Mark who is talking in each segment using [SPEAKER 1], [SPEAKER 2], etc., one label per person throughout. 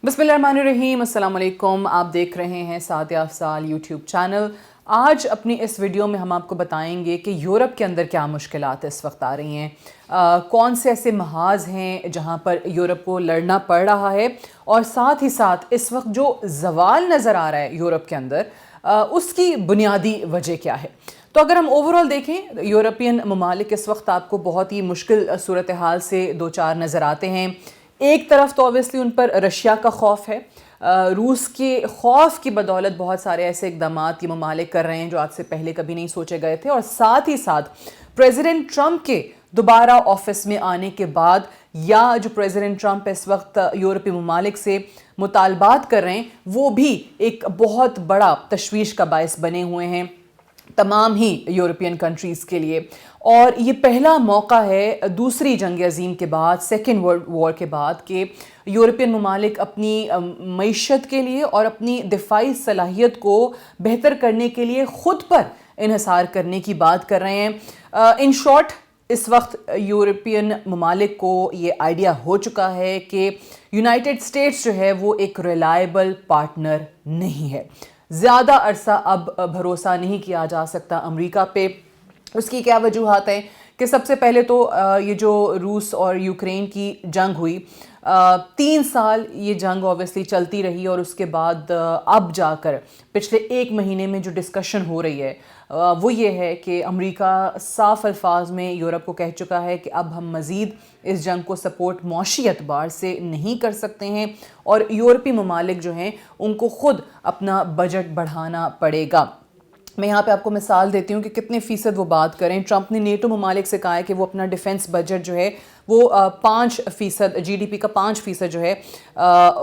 [SPEAKER 1] बिस्मिल्लाहिर्रहमानिर्रहीम, अस्सलाम वालेकुम। आप देख रहे हैं सात अफसाल यूट्यूब चैनल। आज अपनी इस वीडियो में हम आपको बताएंगे कि यूरोप के अंदर क्या मुश्किलात इस वक्त आ रही हैं, कौन से ऐसे महाज हैं जहां पर यूरोप को लड़ना पड़ रहा है, और साथ ही साथ इस वक्त जो ज़वाल नज़र आ रहा है यूरोप के अंदर, उसकी बुनियादी वजह क्या है। तो अगर हम ओवरऑल देखें, यूरोपियन ममालिक इस वक्त आपको बहुत ही मुश्किल सूरत हाल से दो चार नज़र आते हैं। एक तरफ तो ऑब्वियसली उन पर रशिया का खौफ है, रूस के खौफ की बदौलत बहुत सारे ऐसे इक़दामात ये ममालिक कर रहे हैं जो आज से पहले कभी नहीं सोचे गए थे, और साथ ही साथ प्रेसिडेंट ट्रंप के दोबारा ऑफिस में आने के बाद, या जो प्रेसिडेंट ट्रंप इस वक्त यूरोपीय ममालिक से मुतालबात कर रहे हैं, वो भी एक बहुत बड़ा तशवीश का बायस बने हुए हैं तमाम ही यूरोपियन कंट्रीज़ के लिए। और ये पहला मौका है दूसरी जंग अज़ीम के बाद, सेकेंड वर्ल्ड वॉर के बाद, कि यूरोपियन ममालिक अपनी मईशत के लिए और अपनी दिफाई सलाहियत को बेहतर करने के लिए ख़ुद पर इन्हिसार करने की बात कर रहे हैं। इन शॉर्ट, इस वक्त यूरोपियन ममालिक को ये आइडिया हो चुका है कि यूनाइटेड स्टेट्स जो है वो एक रिलायबल पार्टनर नहीं है। ज़्यादा अरसा अब भरोसा नहीं किया जा सकता अमेरिका पे। उसकी क्या वजूहात हैं कि सबसे पहले तो ये जो रूस और यूक्रेन की जंग हुई, 3 साल ये जंग ऑब्वियसली चलती रही, और उसके बाद अब जाकर पिछले 1 महीने में जो डिस्कशन हो रही है वो ये है कि अमेरिका साफ अल्फाज में यूरोप को कह चुका है कि अब हम मज़ीद इस जंग को सपोर्ट मौशी एतबार से नहीं कर सकते हैं, और यूरोपीय ममालिक जो हैं उनको ख़ुद अपना बजट बढ़ाना पड़ेगा। मैं यहाँ पे आपको मिसाल देती हूँ कि कितने फ़ीसद वो बात करें। ट्रंप ने नेटो ममालिक से कहा है कि वो अपना डिफेंस बजट जो है वो 5% जीडीपी का 5% जो है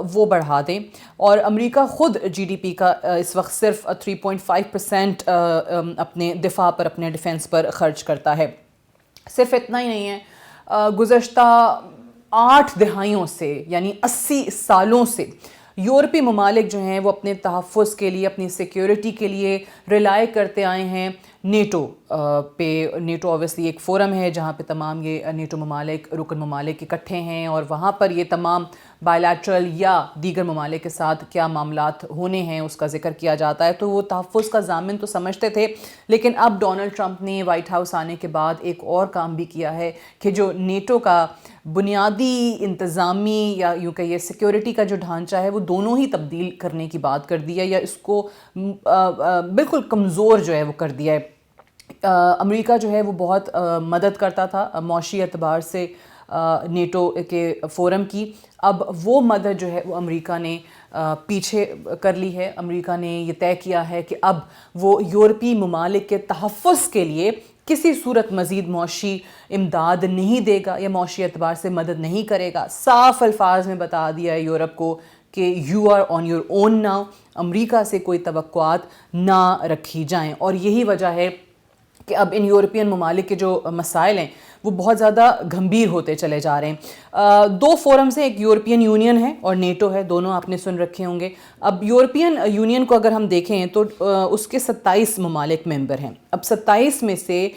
[SPEAKER 1] वो बढ़ा दें, और अमेरिका ख़ुद जीडीपी का इस वक्त सिर्फ 3.5% अपने दिफा पर, अपने डिफेंस पर ख़र्च करता है। सिर्फ इतना ही नहीं है, गुज़श्ता 8 दहाइयों से, यानी 80 सालों से यूरोपीय ममालिक जो हैं वो अपने तहफ़्फ़ुज़ के लिए, अपनी सिक्योरिटी के लिए रिलाय करते आए हैं नेटो पे। नेटो ऑब्वियसली एक फ़ोरम है जहाँ पे तमाम ये नेटो ममालिक, रुकन ममालिक इकट्ठे हैं, और वहाँ पर ये तमाम बायलैटरल या दीगर ममालिक के साथ क्या मामलात होने हैं उसका ज़िक्र किया जाता है। तो वो तहफ़्फ़ुज़ का ज़ामिन तो समझते थे, लेकिन अब डोनाल्ड ट्रंप ने वाइट हाउस आने के बाद एक और काम भी किया है कि जो नेटो का बुनियादी इंतज़ामी या यूँ कहिए सिक्योरिटी का जो ढांचा है वो दोनों ही तब्दील करने की बात कर दी है, या इसको बिल्कुल कमज़ोर जो है वो कर दिया है। अमेरिका जो है वो बहुत मदद करता था मौशी एतबार से नेटो के फ़ोरम की। अब वो मदद जो है वो अमेरिका ने पीछे कर ली है। अमेरिका ने ये तय किया है कि अब वो यूरोपीय ममालिक के तहफ़्फ़ुज़ के लिए किसी सूरत मज़ीद मौशी इमदाद नहीं देगा या मौशी एतबार से मदद नहीं करेगा। साफ़ अल्फाज में बता दिया है यूरोप को कि you are on your own now, America से कोई तवक्कुआत ना रखी जाएं। और यही वजह है कि अब इन यूरोपियन ममालिक के जो मसाइल हैं वो बहुत ज़्यादा गंभीर होते चले जा रहे हैं। 2 फोरम्स हैं, एक यूरोपियन यूनियन है और नेटो है, दोनों आपने सुन रखे होंगे। अब यूरोपियन यूनियन को अगर हम देखें तो उसके 27 ममालिक मेंबर हैं। अब 27 में से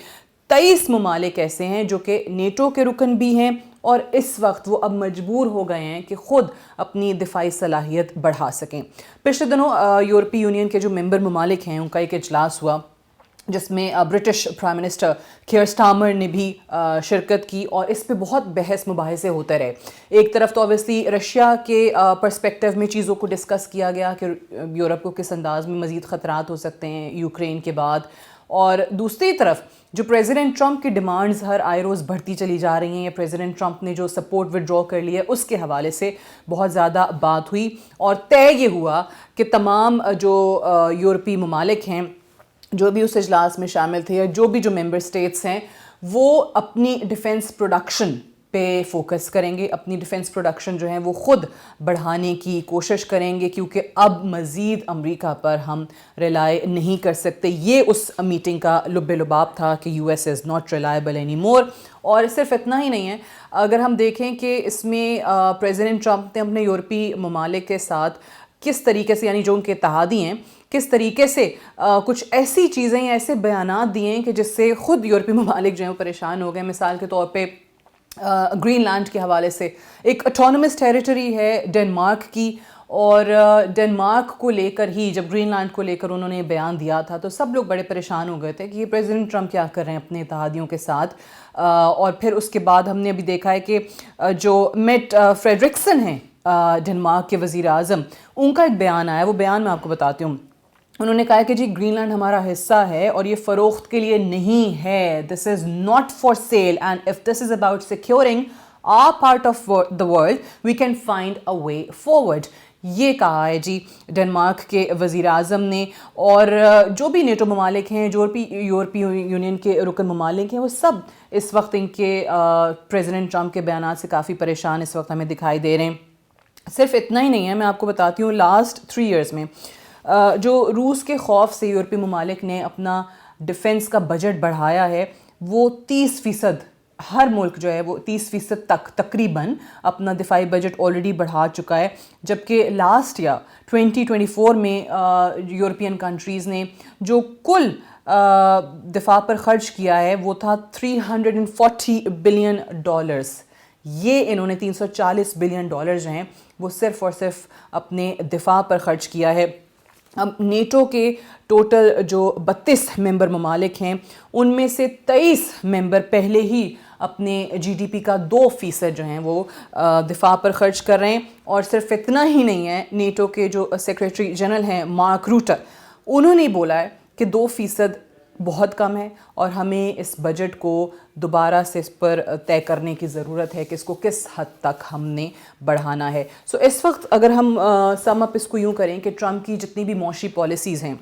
[SPEAKER 1] 23 ममालिक ऐसे हैं जो कि नेटो के रुकन भी हैं, और इस वक्त वो अब मजबूर हो गए हैं कि ख़ुद अपनी दिफाई सलाहियत बढ़ा सकें। पिछले दिनों यूरोपीय यूनियन के जो मेंबर ममालिक हैं उनका एक इजलास हुआ, जिसमें ब्रिटिश प्राइम मिनिस्टर कीयर स्टारमर ने भी शिरकत की, और इस पे बहुत बहस मुबाहिसे होते रहे। एक तरफ तो ऑब्वियसली रशिया के पर्सपेक्टिव में चीज़ों को डिस्कस किया गया कि यूरोप को किस अंदाज में मज़ीद ख़तरात हो सकते हैं यूक्रेन के बाद, और दूसरी तरफ जो प्रेसिडेंट ट्रंप की डिमांड्स हर आए रोज़ बढ़ती चली जा रही हैं, या प्रेसिडेंट ट्रंप ने जो सपोर्ट विड्रॉ कर लिया उसके हवाले से बहुत ज़्यादा बात हुई, और तय ये हुआ कि तमाम जो यूरोपीय ममालिक हैं जो भी उस इजलास में शामिल थे, या जो भी जो मेंबर स्टेट्स हैं, वो अपनी डिफेंस प्रोडक्शन पे फोकस करेंगे। अपनी डिफेंस प्रोडक्शन जो है वो ख़ुद बढ़ाने की कोशिश करेंगे, क्योंकि अब मज़ीद अमेरिका पर हम रिलाय नहीं कर सकते। ये उस मीटिंग का लुब्बे लुबाब था कि US is not reliable any more. और सिर्फ इतना ही नहीं है, अगर हम देखें कि इसमें प्रेसिडेंट ट्रंप ने अपने यूरोपीय ममालिक के साथ किस तरीके से, यानी जो उनके इत्तेहादी हैं, किस तरीके से कुछ ऐसी चीज़ें या ऐसे बयानात दिए हैं कि जिससे ख़ुद यूरोपीय ममालिक जो हैं वो परेशान हो गए। मिसाल के तौर पे ग्रीनलैंड के हवाले से। एक ऑटोनमस टेरिटरी है डेनमार्क की, और डेनमार्क को लेकर ही जब ग्रीनलैंड को लेकर उन्होंने बयान दिया था तो सब लोग बड़े परेशान हो गए थे कि ये प्रेसिडेंट ट्रंप क्या कर रहे हैं अपने इत्तेहादियों के साथ। और फिर उसके बाद हमने अभी देखा है कि जो मेट फ्रेडरिक्सन हैं डेनमार्क के वज़ीर आज़म, उनका एक बयान आया, वो बयान मैं आपको बताती हूँ। उन्होंने कहा कि जी ग्रीनलैंड हमारा हिस्सा है और ये फ़रोख्त के लिए नहीं है, this is not for sale, and if this is about securing our part of the world we can find a way forward. ये कहा है जी डेनमार्क के वज़ीर आज़म ने। और जो भी नेटो ममालिक हैं, जो भी यूरोपीय यूनियन के रुकन ममालिक हैं, वो सब इस वक्त इनके प्रेसिडेंट ट्रंप के बयान से काफ़ी परेशान इस वक्त हमें दिखाई दे रहे हैं। सिर्फ इतना ही नहीं है, मैं आपको बताती हूँ लास्ट 3 इयर्स में जो रूस के खौफ से यूरोपीय ममालिक ने अपना डिफेंस का बजट बढ़ाया है, वो 30%, हर मुल्क जो है वो 30% तक तकरीबन अपना दिफाई बजट ऑलरेडी बढ़ा चुका है। जबकि लास्ट ईयर 2024 में यूरोपियन कंट्रीज़ ने जो कुल दिफा पर ख़र्च किया है वो था $340 बिलियन। ये इन्होंने $340 बिलियन जो हैं वो सिर्फ़ और सिर्फ अपने दिफा पर ख़र्च किया है। अब नेटो के टोटल जो 32 मेंबर ममालिक हैं उनमें से 23 मेंबर पहले ही अपने जीडीपी का 2% जो हैं वो दिफा पर ख़र्च कर रहे हैं। और सिर्फ इतना ही नहीं है, नेटो के जो सेक्रेटरी जनरल हैं मार्क रूटर, उन्होंने बोला है कि 2% बहुत कम है और हमें इस बजट को दोबारा से इस पर तय करने की ज़रूरत है कि इसको किस हद तक हमने बढ़ाना है। सो इस वक्त अगर हम सम अप इसको यूँ करें कि ट्रंप की जितनी भी मौशी पॉलिसीज़ हैं,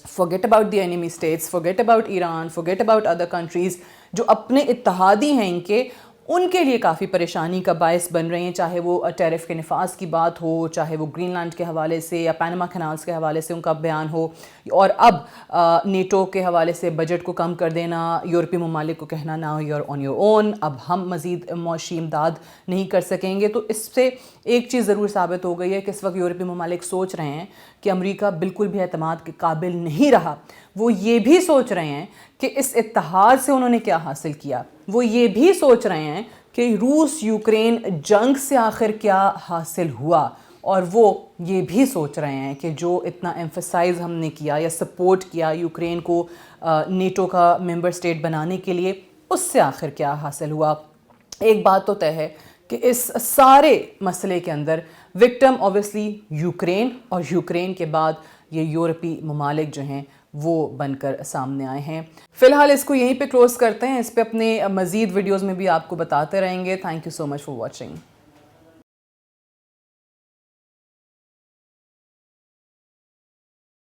[SPEAKER 1] forget about the enemy states, forget about Iran, forget about other countries, जो अपने इत्तेहादी हैं इनके, उनके लिए काफ़ी परेशानी का बायस बन रहे हैं। चाहे वो टैरिफ के नफाज की बात हो, चाहे वो ग्रीनलैंड के हवाले से या पैनामा कैनाल्स के हवाले से उनका बयान हो, और अब नेटो के हवाले से बजट को कम कर देना, यूरोपीय ममालिक को कहना ना यूर ऑन योर ओन, अब हम मज़ीद मौशी इमदाद नहीं कर सकेंगे। तो इससे एक चीज़ ज़रूर साबित हो गई है कि इस वक्त यूरोपीय ममालिक सोच रहे हैं कि अमेरिका बिल्कुल भी एतमाद के काबिल नहीं रहा। वो ये भी सोच रहे हैं कि इस इत्तेहाद से उन्होंने क्या हासिल किया, वो ये भी सोच रहे हैं कि रूस यूक्रेन जंग से आखिर क्या हासिल हुआ, और वो ये भी सोच रहे हैं कि जो इतना एम्फसाइज़ हमने किया या सपोर्ट किया यूक्रेन को नेटो का मेंबर स्टेट बनाने के लिए, उससे आखिर क्या हासिल हुआ। एक बात तो तय है कि इस सारे मसले के अंदर विक्टिम ऑब्वियसली यूक्रेन, और यूक्रेन के बाद ये यूरोपीय ममालिक जो हैं वो बनकर सामने आए हैं। फ़िलहाल इसको यहीं पे क्लोज़ करते हैं, इस पे अपने मज़ीद वीडियोज़ में भी आपको बताते रहेंगे। Thank you so much for watching.